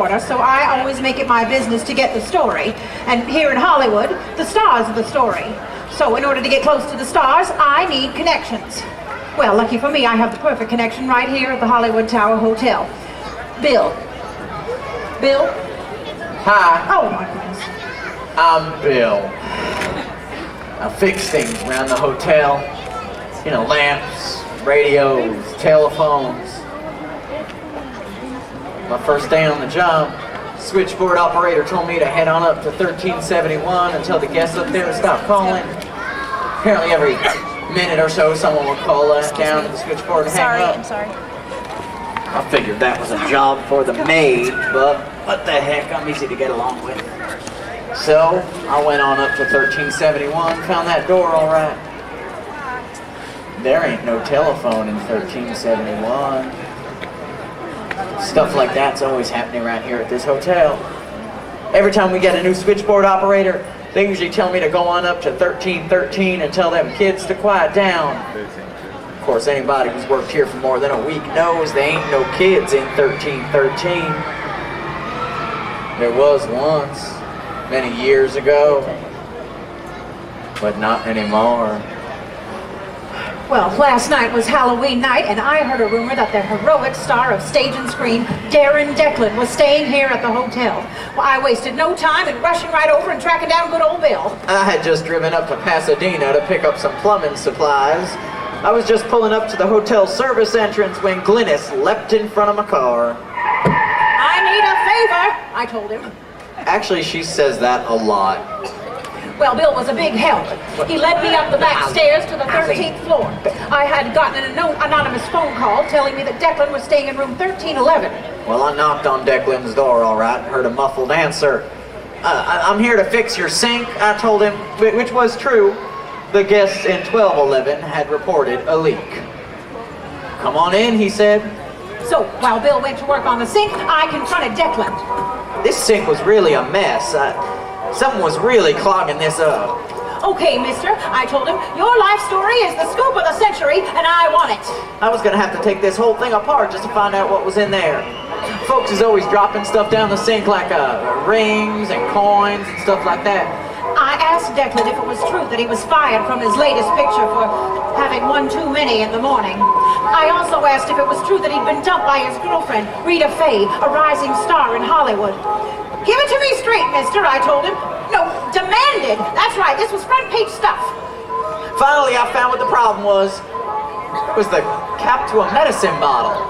reporter, so I always make it my business to get the story. And here in Hollywood, the stars are the story. So in order to get close to the stars, I need connections. Well, lucky for me, I have the perfect connection right here at the Hollywood Tower Hotel. Bill. Bill? Hi, Oh, my goodness. I'm Bill. I fix things around the hotel. You know, lamps, radios, telephones. My first day on the job, switchboard operator told me to head on up to 1371 and tell the guests up there to stop calling. Apparently every minute or so someone would call down to the switchboard and hang up. I'm sorry. I figured that was a job for the maid, but what the heck, I'm easy to get along with. So, I went on up to 1371, found that door all right. There ain't no telephone in 1371. Stuff like that's always happening around here at this hotel. Every time we get a new switchboard operator, they usually tell me to go on up to 1313 and tell them kids to quiet down. Of course, anybody who's worked here for more than a week knows there ain't no kids in 1313. There was once, many years ago, but not anymore. Well, last night was Halloween night, and I heard a rumor that the heroic star of stage and screen, Darren Declan, was staying here at the hotel. Well, I wasted no time in rushing right over and tracking down good old Bill. I had just driven up to Pasadena to pick up some plumbing supplies. I was just pulling up to the hotel service entrance when Glynis leapt in front of my car. I need a favor, I told him. Actually, she says that a lot. Well, Bill was a big help. He led me up the back stairs to the 13th floor. I had gotten an anonymous phone call telling me that Declan was staying in room 1311. Well, I knocked on Declan's door, all right, and heard a muffled answer. I'm here to fix your sink, I told him, which was true. The guests in 1211 had reported a leak. Come on in, he said. So, while Bill went to work on the sink, I confronted Declan. This sink was really a mess. Something was really clogging this up. Okay, mister, I told him, your life story is the scoop of the century, and I want it. I was gonna have to take this whole thing apart just to find out what was in there. Folks is always dropping stuff down the sink like rings and coins and stuff like that. I asked Declan if it was true that he was fired from his latest picture for having one too many in the morning. I also asked if it was true that he'd been dumped by his girlfriend, Rita Faye, a rising star in Hollywood. Give it to me straight, mister, I told him. No, demanded. That's right, this was front page stuff. Finally, I found what the problem was. It was the cap to a medicine bottle.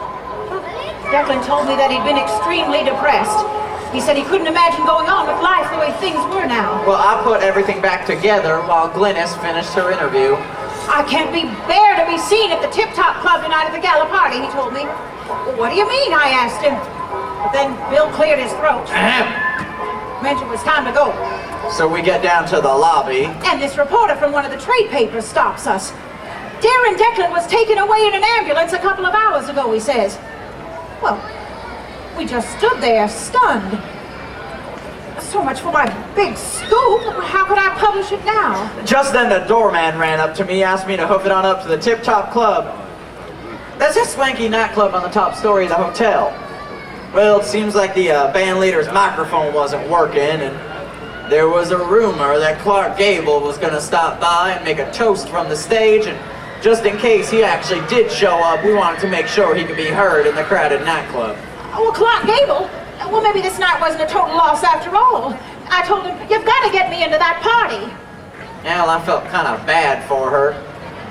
Declan told me that he'd been extremely depressed. He said he couldn't imagine going on with life the way things were now. Well, I put everything back together while Glynis finished her interview. I can't bear to be seen at the Tip Top Club tonight at the gala party, he told me. Well, what do you mean, I asked him. But then Bill cleared his throat. Meant it was time to go. So we get down to the lobby. And this reporter from one of the trade papers stops us. Darren Declan was taken away in an ambulance a couple of hours ago, he says. Well, we just stood there, stunned. So much for my big scoop. How could I publish it now? Just then the doorman ran up to me, asked me to hoof it on up to the Tip Top Club. That's a swanky nightclub on the top story of the hotel. Well, it seems like the band leader's microphone wasn't working, and there was a rumor that Clark Gable was going to stop by and make a toast from the stage, and just in case he actually did show up, we wanted to make sure he could be heard in the crowded nightclub. Oh, well, Clark Gable? Well, maybe this night wasn't a total loss after all. I told him, you've got to get me into that party. Well, I felt kind of bad for her.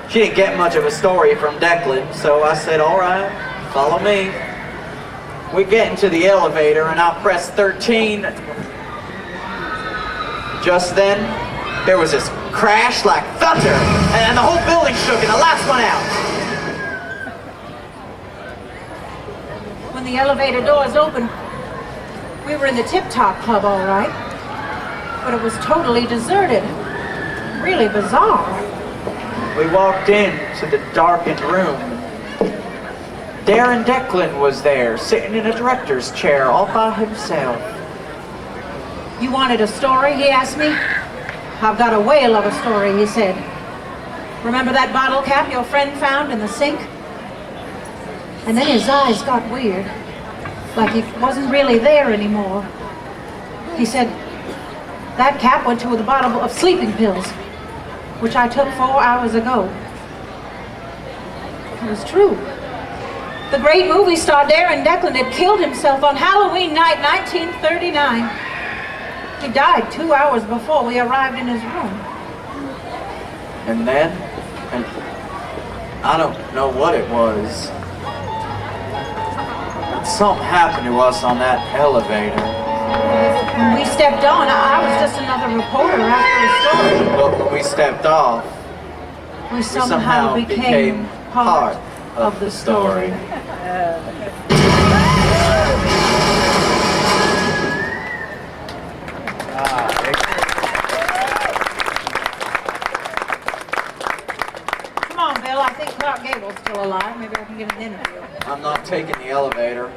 She didn't get much of a story from Declan, so I said, all right, follow me. We get into the elevator and I press 13. Just then, there was this crash like thunder, and the whole building shook and the lights went out. When the elevator doors opened, we were in the Tip Top Club, all right. But it was totally deserted. Really bizarre. We walked in to the darkened room. Darren Declan was there, sitting in a director's chair all by himself. You wanted a story, he asked me. I've got a whale of a story, he said. Remember that bottle cap your friend found in the sink? And then his eyes got weird. like he wasn't really there anymore. He said, that cap went to the bottle of sleeping pills, which I took 4 hours ago. It was true. The great movie star Darren Declan had killed himself on Halloween night 1939. He died 2 hours before we arrived in his room. And then, and I don't know what it was, but something happened to us on that elevator. When we stepped on, I was just another reporter after a story. But when we stepped off, We somehow became part of the story. Come on, Bill. I think Clark Gable's still alive. Maybe I can get an interview. I'm not taking the elevator.